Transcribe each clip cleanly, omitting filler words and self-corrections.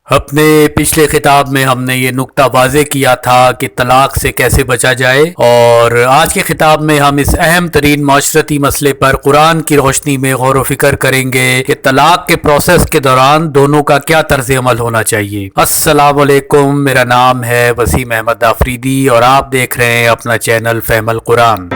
अपने पिछले खिताब में हमने ये नुक्ता वाज़े किया था कि तलाक से कैसे बचा जाए, और आज के खिताब में हम इस अहम तरीन माशरती मसले पर कुरान की रोशनी में गौर व फिक्र करेंगे कि तलाक के प्रोसेस के दौरान दोनों का क्या तर्ज अमल होना चाहिए। अस्सलाम वालेकुम, मेरा नाम है वसीम अहमद आफरीदी और आप देख रहे हैं अपना चैनल फहमल कुरान।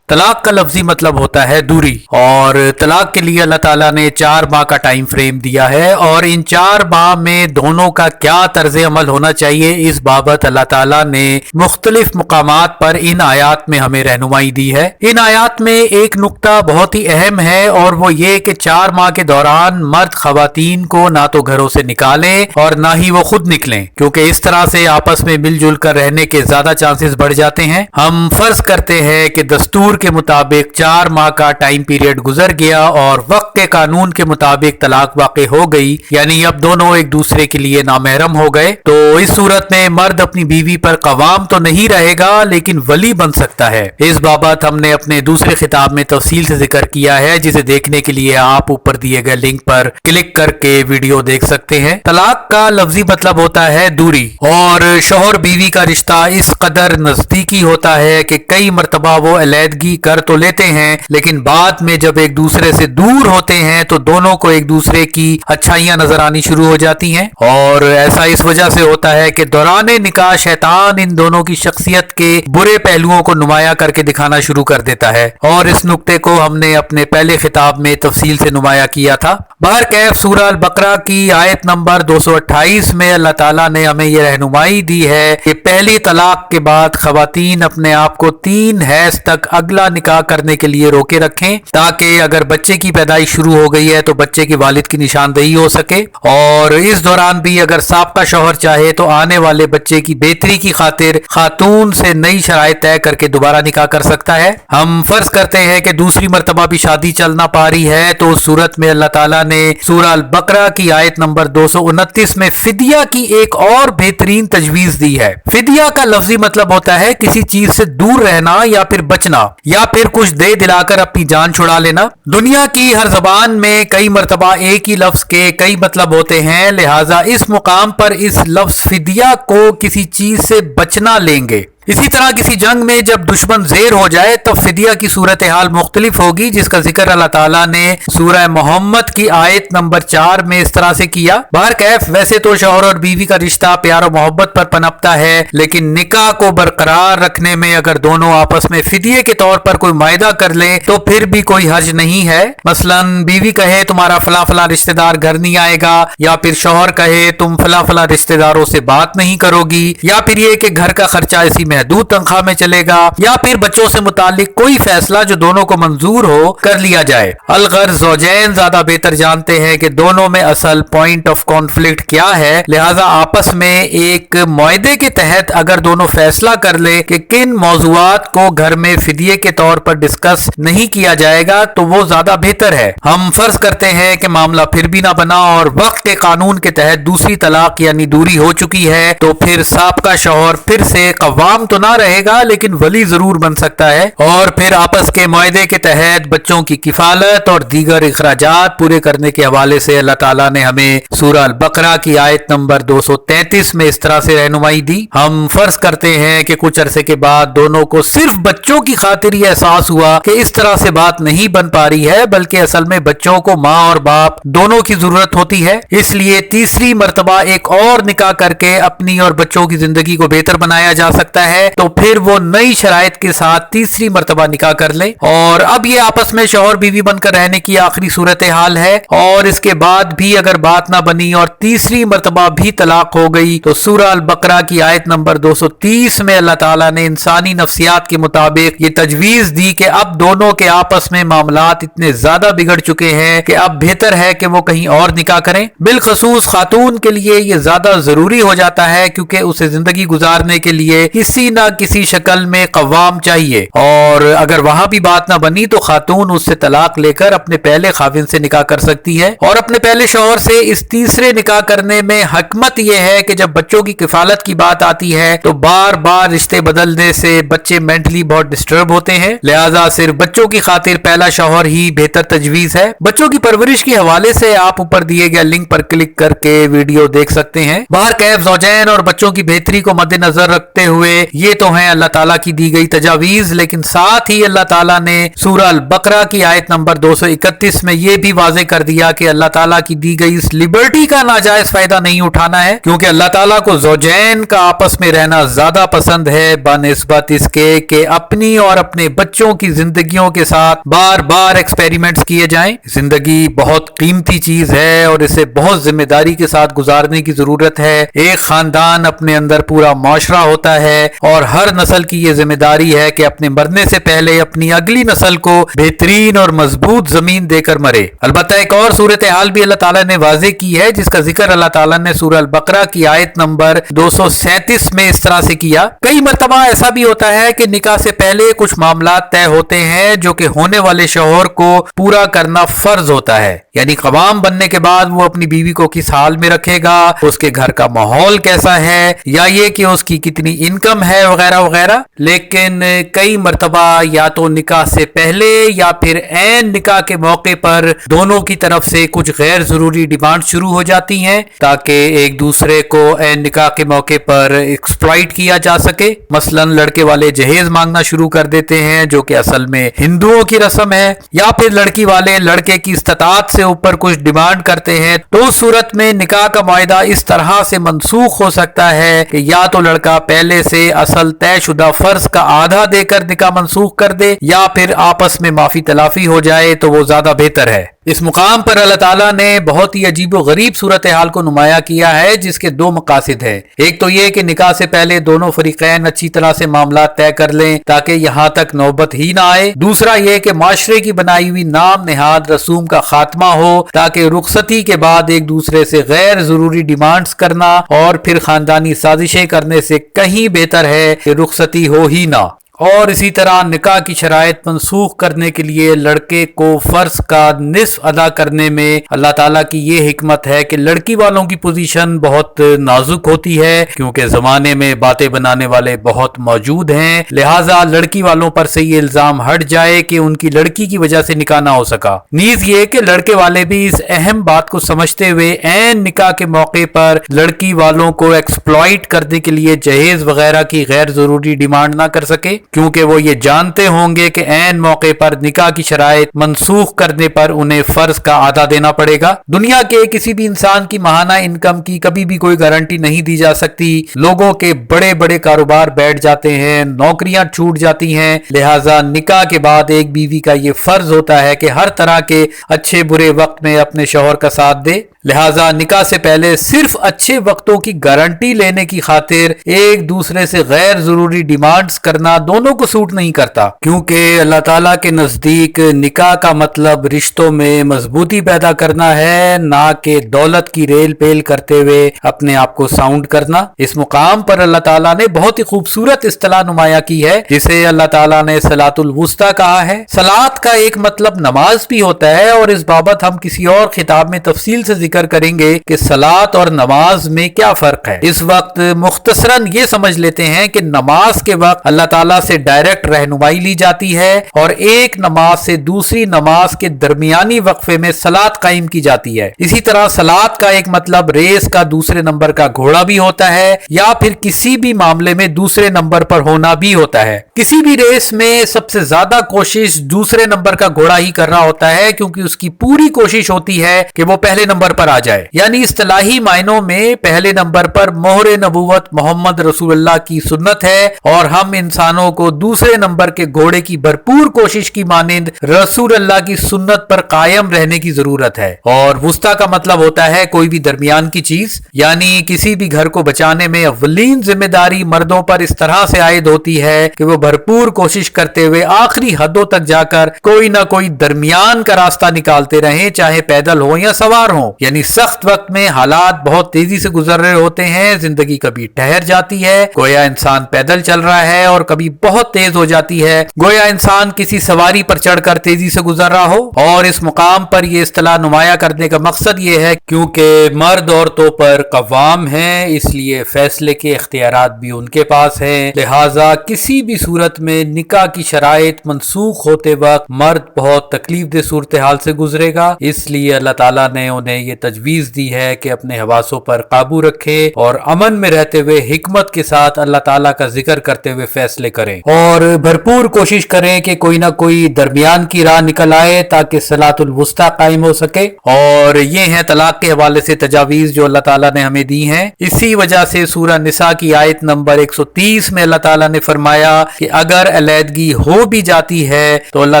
तलाक का लफ्जी मतलब होता है दूरी, और तलाक के लिए अल्लाह ताला ने 4 माह का टाइम फ्रेम दिया है, और इन 4 माह में दोनों का क्या तर्ज अमल होना चाहिए इस बाबत अल्लाह ताला ने मुख्तलिफ मुकामात पर इन आयात में हमें रहनुमाई दी है। इन आयात में एक नुक्ता बहुत ही अहम है, और वो ये कि 4 माह के दौरान मर्द खवातीन को ना तो घरों से निकालें और ना ही वो खुद निकलें, क्योंकि इस तरह से आपस में मिलजुल कर रहने के ज्यादा चांसेस बढ़ जाते हैं। हम फर्ज करते हैं कि दस्तूर के मुताबिक 4 माह का टाइम पीरियड गुजर गया और वक्त के कानून के मुताबिक तलाक वाक़ हो गई, यानी अब दोनों एक दूसरे के लिए नामहरम हो गए। तो इस सूरत में मर्द अपनी बीवी पर कवाम तो नहीं रहेगा, लेकिन वली बन सकता है। इस बाबत हमने अपने दूसरे खिताब में तफसील से जिक्र किया है, जिसे देखने के लिए आप ऊपर दिए गए लिंक पर क्लिक करके वीडियो देख सकते हैं। तलाक का लफ्जी मतलब होता है दूरी, और शोहर बीवी का रिश्ता इस कदर नजदीकी होता है कि कई मरतबा वो अलहदगी कर तो लेते हैं, लेकिन बाद में जब एक दूसरे से दूर होते हैं तो दोनों को एक दूसरे की अच्छाइयां नजर आनी शुरू हो जाती हैं। और ऐसा इस वजह से होता है कि दौराने निकाह शैतान इन दोनों की शख्सियत के बुरे पहलुओं को नुमाया करके दिखाना शुरू कर देता है, और इस नुक्ते को हमने अपने पहले खिताब में तफसील से नुमाया किया था। बहरकैफ सूरह अल बकरा की आयत नंबर 228 में अल्लाह ताला ने हमें यह रहनुमाई दी है कि पहली तलाक के बाद खवातीन अपने आप को 3 हैज तक अगला निकाह करने के लिए रोके रखें, ताकि अगर बच्चे की पैदाइश शुरू हो गई है तो बच्चे के वालिद की निशानदेही हो सके, और इस दौरान भी अगर साबका शौहर चाहे तो आने वाले बच्चे की बेहतरी की खातिर खातून से नई शराइत तय करके दोबारा निकाह कर सकता है। हम फर्ज करते हैं कि दूसरी मरतबा भी शादी चल ना पा रही है, तो उस सूरत में अल्लाह ताला ने सूरह अल बकरा की आयत नंबर 229 में फिदिया की एक और बेहतरीन तजवीज दी है। फिदिया का लफ्जी मतलब होता है किसी चीज से दूर रहना या फिर बचना, या फिर कुछ दे दिलाकर अपनी जान छुड़ा लेना। दुनिया की हर जबान में कई मरतबा एक ही लफ्ज के कई मतलब होते हैं, लिहाजा इस मुकाम पर इस लफ्ज फिदिया को किसी चीज से बचना लेंगे। इसी तरह किसी जंग में जब दुश्मन ज़ेर हो जाए तब फिदिया की सूरत हाल मुख्तलिफ होगी, जिसका जिक्र अल्लाह ताला ने सूरह मोहम्मद की आयत नंबर 4 में इस तरह से किया। बहरकैफ वैसे तो शौहर और बीवी का रिश्ता प्यार और मोहब्बत पर पनपता है, लेकिन निकाह को बरकरार रखने में अगर दोनों आपस में फिदिये के तौर पर कोई मायदा कर लें तो फिर भी कोई हर्ज नहीं है। मसलन बीवी कहे तुम्हारा फला फला रिश्तेदार घर नहीं आएगा, या फिर शौहर कहे तुम फला फला रिश्तेदारों से बात नहीं करोगी, या फिर ये कि घर का खर्चा इसी महदूद तनख्वाह में चलेगा, या फिर बच्चों से मुतालिक कोई फैसला जो दोनों को मंजूर हो कर लिया जाए। अलगर्ज ज़ौजैन ज्यादा बेहतर जानते हैं कि दोनों में असल पॉइंट ऑफ कॉन्फ्लिक्ट क्या है, लिहाजा आपस में एक मुआहदे के तहत अगर दोनों फैसला कर ले कि किन मौजूआत को घर में फिदिये के तौर पर डिस्कस नहीं किया जाएगा तो वो ज्यादा बेहतर है। हम फर्ज करते हैं कि मामला फिर भी ना बना और वक्त के कानून के तहत दूसरी तलाक यानी दूरी हो चुकी है, तो फिर साबका शौहर फिर से कवाम तो ना रहेगा लेकिन वली जरूर बन सकता है, और फिर आपस के मुआहदे के तहत बच्चों की किफालत और दीगर इखराजात पूरे करने के हवाले से अल्लाह ताला ने हमें सूरह अल बकरा की आयत नंबर 233 में इस तरह से रहनुमाई दी। हम फर्ज करते हैं कि कुछ अरसे के बाद दोनों को सिर्फ बच्चों की खातिर यह एहसास हुआ कि इस तरह से बात नहीं बन पा रही है, बल्कि असल में बच्चों को माँ और बाप दोनों की जरूरत होती है। इसलिए तीसरी मरतबा एक और निकाह करके अपनी और बच्चों की जिंदगी को बेहतर बनाया जा सकता है, तो फिर वो नई शराइत के साथ तीसरी मरतबा निकाह कर ले, और अब ये आपस में शौहर बीवी बनकर रहने की आखिरी सूरत हाल है। और इसके बाद भी अगर बात ना बनी और तीसरी मरतबा भी तलाक हो गई तो सूरह अल बकरा की आयत नंबर 230 में अल्लाह ताला ने इंसानी नफ्सियात के मुताबिक ये तजवीज दी कि अब दोनों के आपस में मामलात इतने ज्यादा बिगड़ चुके हैं कि अब बेहतर है कि वो कहीं और निकाह करें। बिलखसूस खातून के लिए ये ज्यादा जरूरी हो जाता है, क्योंकि उसे जिंदगी गुजारने के लिए किसी نہ کسی شکل میں قوام چاہیے، اور اگر وہاں بھی بات نہ بنی تو خاتون اس سے طلاق لے کر اپنے پہلے خاوند سے نکاح کر سکتی ہے۔ اور اپنے پہلے شوہر سے اس تیسرے نکاح کرنے میں حکمت یہ ہے کہ جب بچوں کی کفالت کی بات آتی ہے تو بار بار رشتے بدلنے سے بچے مینٹلی بہت ڈسٹرب ہوتے ہیں، لہٰذا صرف بچوں کی خاطر پہلا شوہر ہی بہتر تجویز ہے۔ بچوں کی پرورش کے حوالے سے آپ اوپر دیے گئے لنک پر کلک کر کے ویڈیو دیکھ سکتے ہیں۔ باہر کیف زوجین اور بچوں کی بہتری کو مد نظر رکھتے ہوئے یہ تو ہیں اللہ تعالیٰ کی دی گئی تجاویز، لیکن ساتھ ہی اللہ تعالیٰ نے سورہ البقرہ کی آیت نمبر 231 میں یہ بھی واضح کر دیا کہ اللہ تعالیٰ کی دی گئی اس لبرٹی کا ناجائز فائدہ نہیں اٹھانا ہے، کیونکہ اللہ تعالیٰ کو زوجین کا آپس میں رہنا زیادہ پسند ہے بنسبت اس کے کہ اپنی اور اپنے بچوں کی زندگیوں کے ساتھ بار بار ایکسپیریمنٹس کیے جائیں۔ زندگی بہت قیمتی چیز ہے اور اسے بہت ذمہ داری کے ساتھ گزارنے کی ضرورت ہے۔ ایک خاندان اپنے اندر پورا معاشرہ ہوتا ہے اور ہر نسل کی یہ ذمہ داری ہے کہ اپنے مرنے سے پہلے اپنی اگلی نسل کو بہترین اور مضبوط زمین دے کر مرے۔ البتہ ایک اور صورتحال بھی اللہ تعالیٰ نے واضح کی ہے جس کا ذکر اللہ تعالیٰ نے سورہ البقرہ کی آیت نمبر 237 میں اس طرح سے کیا۔ کئی مرتبہ ایسا بھی ہوتا ہے کہ نکاح سے پہلے کچھ معاملات طے ہوتے ہیں جو کہ ہونے والے شوہر کو پورا کرنا فرض ہوتا ہے، یعنی قوام بننے کے بعد وہ اپنی بیوی کو کس حال میں رکھے گا، اس کے گھر کا ماحول کیسا ہے، یا یہ کہ اس کی کتنی انکم ہے وغیرہ وغیرہ۔ لیکن کئی مرتبہ یا تو نکاح سے پہلے یا پھر عین نکاح کے موقع پر دونوں کی طرف سے کچھ غیر ضروری ڈیمانڈ شروع ہو جاتی ہیں تاکہ ایک دوسرے کو عین نکاح کے موقع پر ایکسپلائٹ کیا جا سکے۔ مثلا لڑکے والے جہیز مانگنا شروع کر دیتے ہیں جو کہ اصل میں ہندوؤں کی رسم ہے، یا پھر لڑکی والے لڑکے کی استطاعت سے اوپر کچھ ڈیمانڈ کرتے ہیں، تو اس صورت میں نکاح کا معاہدہ اس طرح سے منسوخ ہو سکتا ہے کہ یا تو لڑکا پہلے سے اصل طے شدہ فرض کا آدھا دے کر نکاح منسوخ کر دے، یا پھر آپس میں معافی تلافی ہو جائے تو وہ زیادہ بہتر ہے۔ اس مقام پر اللہ تعالیٰ نے بہت ہی عجیب و غریب صورتحال کو نمایاں کیا ہے جس کے دو مقاصد ہیں۔ ایک تو یہ کہ نکاح سے پہلے دونوں فریقین اچھی طرح سے معاملات طے کر لیں تاکہ یہاں تک نوبت ہی نہ آئے۔ دوسرا یہ کہ معاشرے کی بنائی ہوئی نام نہاد رسوم کا خاتمہ ہو تاکہ رخصتی کے بعد ایک دوسرے سے غیر ضروری ڈیمانڈز کرنا اور پھر خاندانی سازشیں کرنے سے کہیں بہتر ہے کہ رخصتی ہو ہی نہ۔ اور اسی طرح نکاح کی شرائط منسوخ کرنے کے لیے لڑکے کو فرض کا نصف ادا کرنے میں اللہ تعالیٰ کی یہ حکمت ہے کہ لڑکی والوں کی پوزیشن بہت نازک ہوتی ہے کیونکہ زمانے میں باتیں بنانے والے بہت موجود ہیں، لہٰذا لڑکی والوں پر سے یہ الزام ہٹ جائے کہ ان کی لڑکی کی وجہ سے نکاح نہ ہو سکا۔ نیز یہ کہ لڑکے والے بھی اس اہم بات کو سمجھتے ہوئے عین نکاح کے موقع پر لڑکی والوں کو ایکسپلائٹ کرنے کے لیے جہیز وغیرہ کی غیر ضروری ڈیمانڈ نہ کر سکے، کیونکہ وہ یہ جانتے ہوں گے کہ عین موقع پر نکاح کی شرائط منسوخ کرنے پر انہیں فرض کا آدھا دینا پڑے گا۔ دنیا کے کسی بھی انسان کی ماہانہ انکم کی کبھی بھی کوئی گارنٹی نہیں دی جا سکتی، لوگوں کے بڑے بڑے کاروبار بیٹھ جاتے ہیں، نوکریاں چھوٹ جاتی ہیں، لہٰذا نکاح کے بعد ایک بیوی کا یہ فرض ہوتا ہے کہ ہر طرح کے اچھے برے وقت میں اپنے شوہر کا ساتھ دے۔ لہٰذا نکاح سے پہلے صرف اچھے وقتوں کی گارنٹی لینے کی خاطر ایک دوسرے سے غیر ضروری ڈیمانڈز کرنا دونوں کو سوٹ نہیں کرتا، کیونکہ اللہ تعالیٰ کے نزدیک نکاح کا مطلب رشتوں میں مضبوطی پیدا کرنا ہے، نہ کہ دولت کی ریل پیل کرتے ہوئے اپنے آپ کو ساؤنڈ کرنا۔ اس مقام پر اللہ تعالیٰ نے بہت ہی خوبصورت اصطلاح نمایاں کی ہے جسے اللہ تعالیٰ نے صلاۃ الوسطیٰ کہا ہے۔ صلاۃ کا ایک مطلب نماز بھی ہوتا ہے اور اس بابت ہم کسی اور خطاب میں تفصیل سے ذکر کریں گے کہ صلاۃ اور نماز میں کیا فرق ہے۔ اس وقت مختصراً یہ سمجھ لیتے ہیں کہ نماز کے وقت اللہ تعالیٰ سے ڈائریکٹ رہنمائی لی جاتی ہے اور ایک نماز سے دوسری نماز کے درمیانی وقفے میں صلاۃ قائم کی جاتی ہے۔ اسی طرح صلاۃ کا ایک مطلب ریس کا دوسرے نمبر کا گھوڑا بھی ہوتا ہے یا پھر کسی بھی معاملے میں دوسرے نمبر پر ہونا بھی ہوتا ہے۔ کسی بھی ریس میں سب سے زیادہ کوشش دوسرے نمبر کا گھوڑا ہی کر رہا ہوتا ہے کیونکہ اس کی پوری کوشش ہوتی ہے کہ وہ پہلے نمبر پر آ جائے، یعنی اصطلاحی معنوں میں پہلے نمبر پر مہر نبوت محمد رسول اللہ کی سنت ہے اور ہم انسانوں को दूसरे नंबर के घोड़े की भरपूर कोशिश की मानिंद रसूल अल्लाह की सुन्नत पर कायम रहने की जरूरत है। और वुस्ता का मतलब होता है कोई भी दरमियान की चीज, यानी किसी भी घर को बचाने में अव्वलीन जिम्मेदारी मर्दों पर इस तरह से आयद होती है कि वो भरपूर कोशिश करते हुए आखिरी हदों तक जाकर कोई ना कोई दरमियान का रास्ता निकालते रहें, चाहे पैदल हो या सवार हो। यानी सख्त वक्त में हालात बहुत तेजी से गुजर रहे होते हैं, जिंदगी कभी ठहर जाती है, गोया इंसान पैदल चल रहा है, और कभी बहुत तेज हो जाती है, गोया इंसान किसी सवारी पर चढ़कर तेजी से गुजर रहा हो। और इस मुकाम पर यह इस्तिलाह नुमाया करने का मकसद ये है क्योंकि मर्द औरतों पर कवाम है, इसलिए फैसले के इख्तियारात भी उनके पास है। लिहाजा किसी भी सूरत में निकाह की शराइत मनसूख होते वक्त मर्द बहुत तकलीफ दे सूरत हाल से गुजरेगा, इसलिए अल्लाह ताला ने उन्हें ये तजवीज दी है कि अपने हवासों पर काबू रखे और अमन में रहते हुए हिकमत के साथ अल्लाह ताला का जिक्र करते हुए फैसले करें, और भरपूर कोशिश करें कि कोई ना कोई दरमियान की राह निकल आए ताकि सलातुल वुस्ता कायम हो सके। और ये है तलाक के हवाले से तजावीज जो अल्लाह ताला ने हमें दी हैं। इसी वजह से सूरह निसा की आयत नंबर 130 में अल्लाह ताला ने फरमाया कि अगर अलैदगी हो भी जाती है तो अल्लाह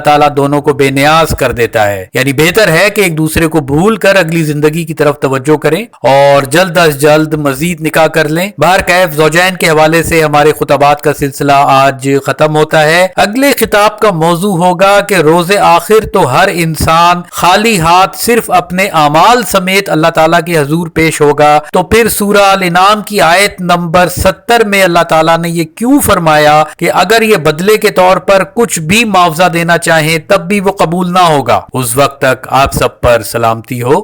ताला दोनों को बेनियाज कर देता है, यानी बेहतर है कि एक दूसरे को भूल कर अगली जिंदगी की तरफ तवज्जो करें और जल्द अज जल्द मजीद निकाह कर लें। बाहर कैफ ज़ौजैन के हवाले से हमारे खुतबात का सिलसिला आज खत्म होता है। अगले खिताब का मौजू होगा कि रोज़े आखिर तो हर इंसान खाली हाथ सिर्फ अपने अमाल समेत अल्लाह ताला के हजूर पेश होगा, तो फिर सूरह अल इनाम की आयत नंबर 70 में अल्लाह ताला ने ये क्यों फरमाया कि अगर ये बदले के तौर पर कुछ भी मुआवजा देना चाहे तब भी वो कबूल ना होगा। उस वक्त तक आप सब पर सलामती हो।